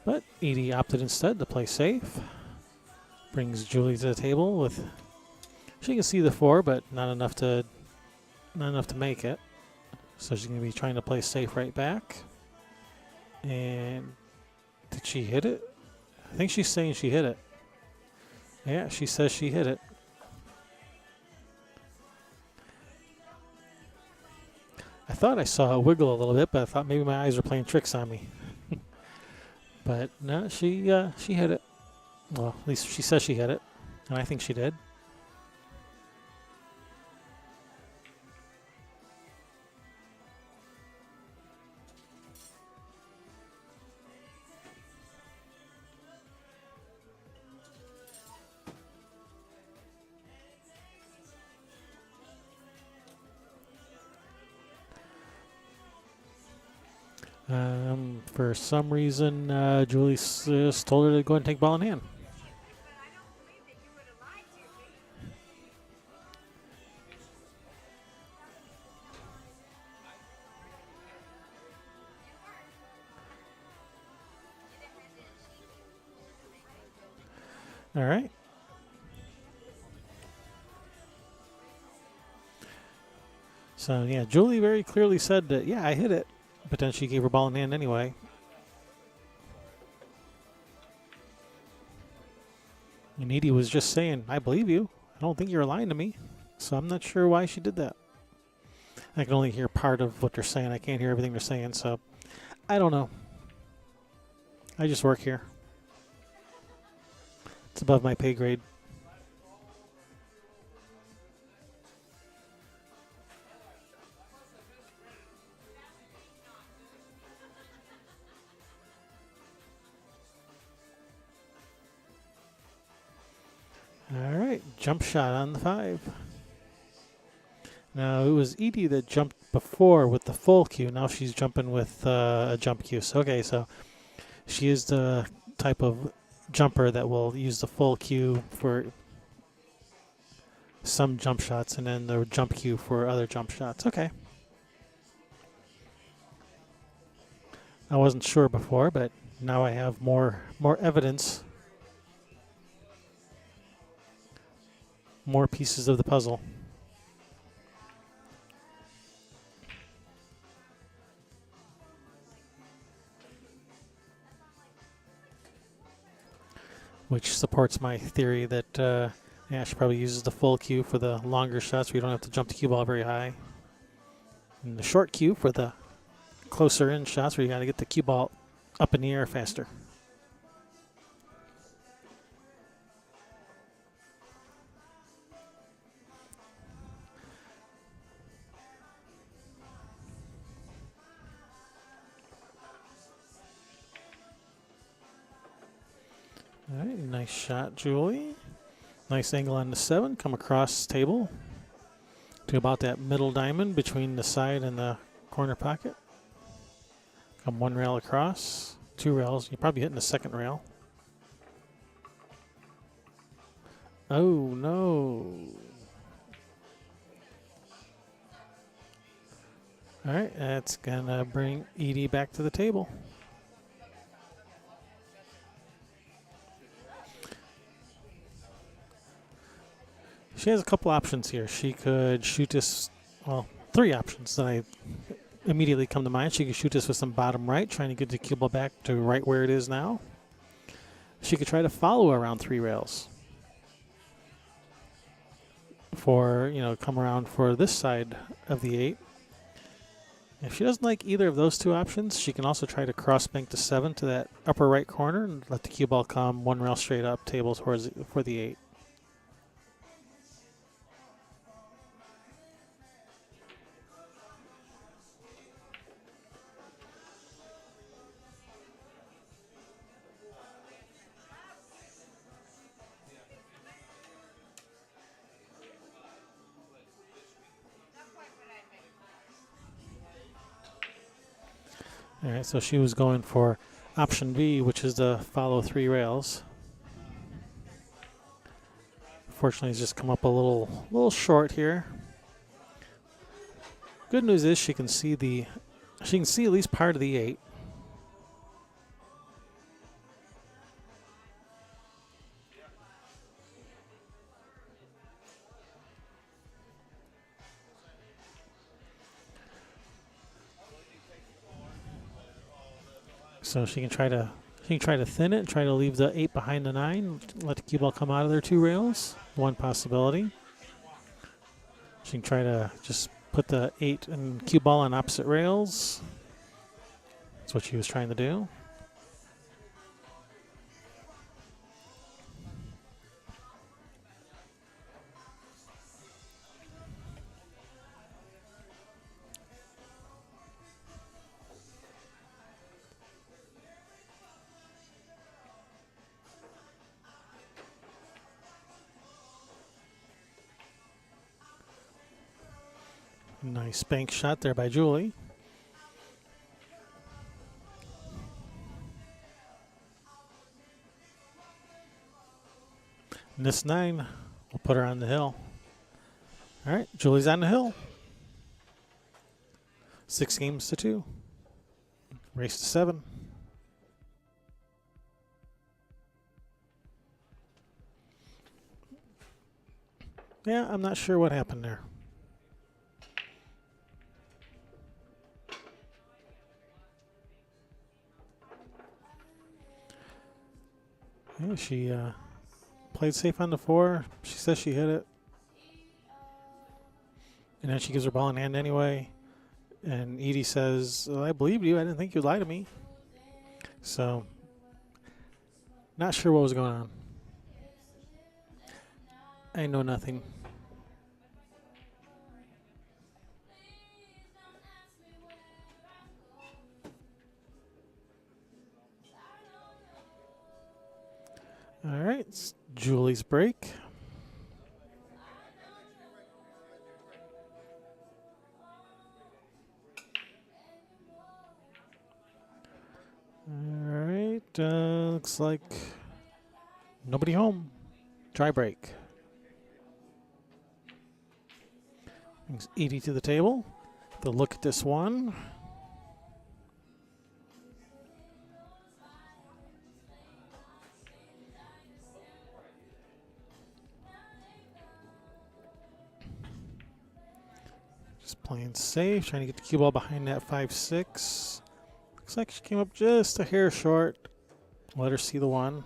A: But Edie opted instead to play safe. Brings Julie to the table with, she can see the 4, but not enough to make it. So she's going to be trying to play safe right back. And did she hit it? I think she's saying she hit it. Yeah, she says she hit it. I thought I saw it wiggle a little bit, but I thought maybe my eyes were playing tricks on me. But no, she hit it. Well, at least she says she hit it, and I think she did. For some reason, Julie just told her to go ahead and take ball in hand. All right. So, yeah, Julie very clearly said that, yeah, I hit it. But then she gave her ball in hand anyway. And Edie was just saying, I believe you. I don't think you're lying to me. So I'm not sure why she did that. I can only hear part of what they're saying. I can't hear everything they're saying. So I don't know. I just work here. It's above my pay grade. All right, jump shot on the 5. Now, it was Edie that jumped before with the full cue. Now she's jumping with a jump cue. So, okay, so she is the type of jumper that will use the full cue for some jump shots and then the jump cue for other jump shots. Okay. I wasn't sure before, but now I have more evidence. More pieces of the puzzle. Which supports my theory that she probably uses the full cue for the longer shots where you don't have to jump the cue ball very high. And the short cue for the closer in shots where you got to get the cue ball up in the air faster. All right, nice shot, Julie. Nice angle on the 7. Come across table to about that middle diamond between the side and the corner pocket. Come 1 rail across, 2 rails. You're probably hitting the 2nd rail. Oh, no. All right, that's going to bring Edie back to the table. She has a couple options here. She could shoot this, well, 3 options that I immediately come to mind. She could shoot this with some bottom right, trying to get the cue ball back to right where it is now. She could try to follow around 3 rails. for, come around for this side of the 8. If she doesn't like either of those two options, she can also try to cross bank to 7 to that upper right corner and let the cue ball come one rail straight up table towards for the 8. All right, so she was going for option B, which is to follow 3 rails. Fortunately, it's just come up a little short here. Good news is she can see at least part of the 8. So she can try to thin it and try to leave the 8 behind the 9. Let the cue ball come out of their 2 rails. One possibility. She can try to just put the 8 and cue ball on opposite rails. That's what she was trying to do. Nice bank shot there by Julie. And this 9 will put her on the hill. All right, Julie's on the hill. 6 games to 2. Race to 7. Yeah, I'm not sure what happened there. Yeah, she played safe on the 4. She says she hit it. And then she gives her ball in hand anyway. And Edie says, I believed you. I didn't think you'd lie to me. So, not sure what was going on. I know nothing. All right, it's Julie's break. All right, looks like nobody home. Try break. Brings Edie to the table. To look at this one. Just playing safe, trying to get the cue ball behind that 5-6. Looks like she came up just a hair short. Let her see the 1.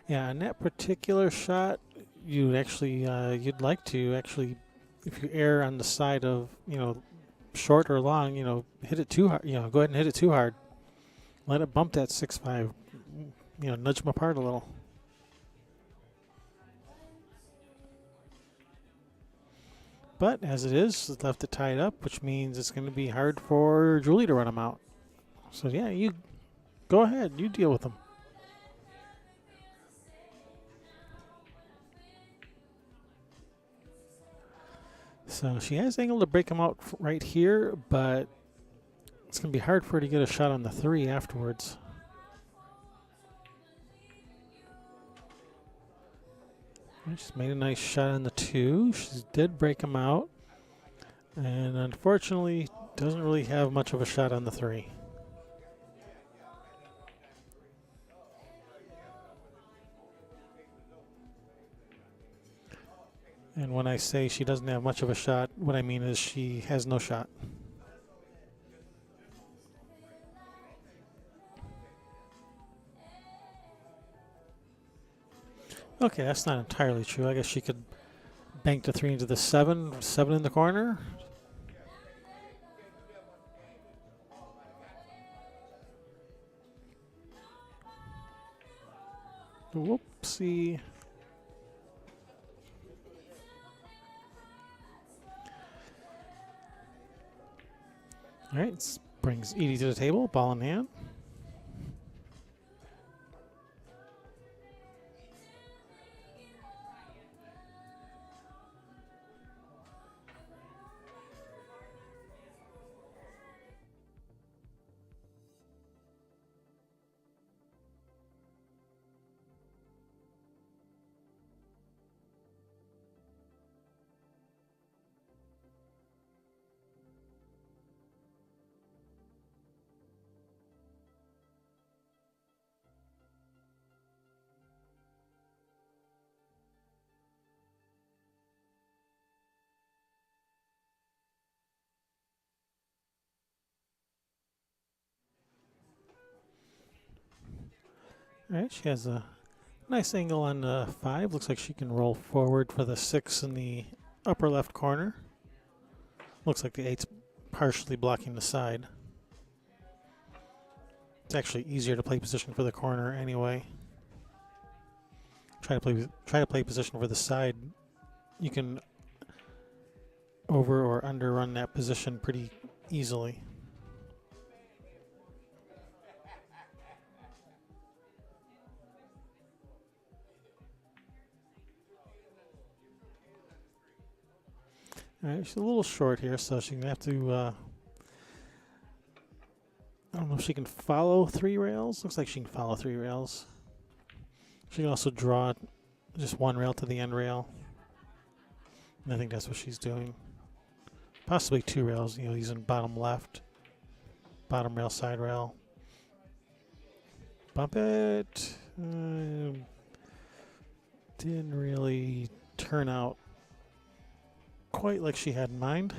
A: Yeah, in that particular shot, you'd actually you'd like to actually, if you err on the side of short or long, hit it too hard. Go ahead and hit it too hard. Let it bump that 6-5. Nudge them apart a little. But as it is, it's left it tied up, which means it's going to be hard for Julie to run them out. So yeah, you go ahead, you deal with them. So she has angle to break them out right here, but it's going to be hard for her to get a shot on the 3 afterwards. She's made a nice shot on the 2. She did break them out. And unfortunately, doesn't really have much of a shot on the 3. And when I say she doesn't have much of a shot, what I mean is she has no shot. Okay, that's not entirely true. I guess she could bank the 3 into the 7, 7 in the corner. Whoopsie. All right, brings Edie to the table, ball in hand. All right, she has a nice angle on the 5. Looks like she can roll forward for the 6 in the upper left corner. Looks like the 8's partially blocking the side. It's actually easier to play position for the corner anyway. Try to play position for the side. You can over or under run that position pretty easily. All right, she's a little short here, so she's gonna have to. I don't know if she can follow 3 rails. Looks like she can follow 3 rails. She can also draw just 1 rail to the end rail. And I think that's what she's doing. Possibly 2 rails, using bottom left, bottom rail, side rail. Bump it. Didn't really turn out quite like she had in mind.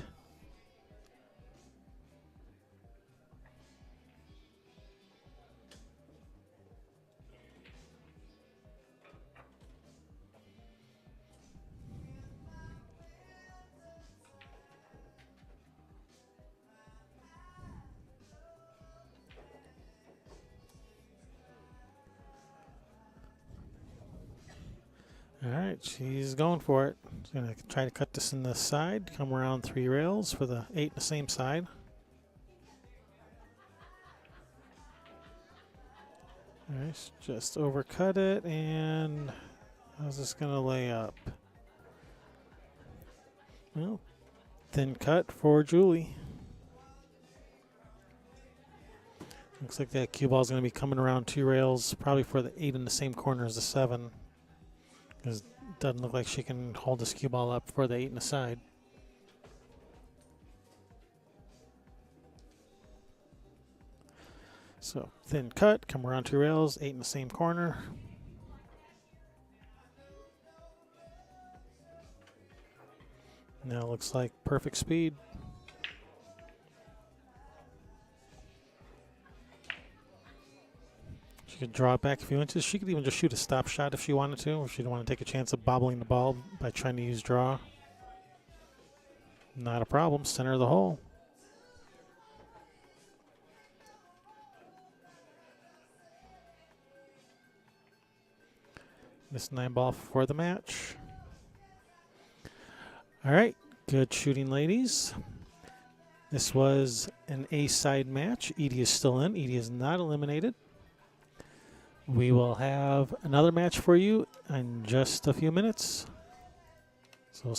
A: All right, she's going for it. She's going to try to cut this in the side, come around 3 rails for the 8 in the same side. All right, just overcut it, and how's this going to lay up? Well, thin cut for Julie. Looks like that cue ball is going to be coming around 2 rails, probably for the 8 in the same corner as the 7. Because it doesn't look like she can hold this cue ball up for the 8 in the side. So thin cut, come around 2 rails, 8 in the same corner. Now it looks like perfect speed. She could draw it back a few inches. She could even just shoot a stop shot if she wanted to, if she didn't want to take a chance of bobbling the ball by trying to use draw. Not a problem. Center of the hole. This 9 ball for the match. All right, good shooting, ladies. This was an A-side match. Edie is still in. Edie is not eliminated. We will have another match for you in just a few minutes. So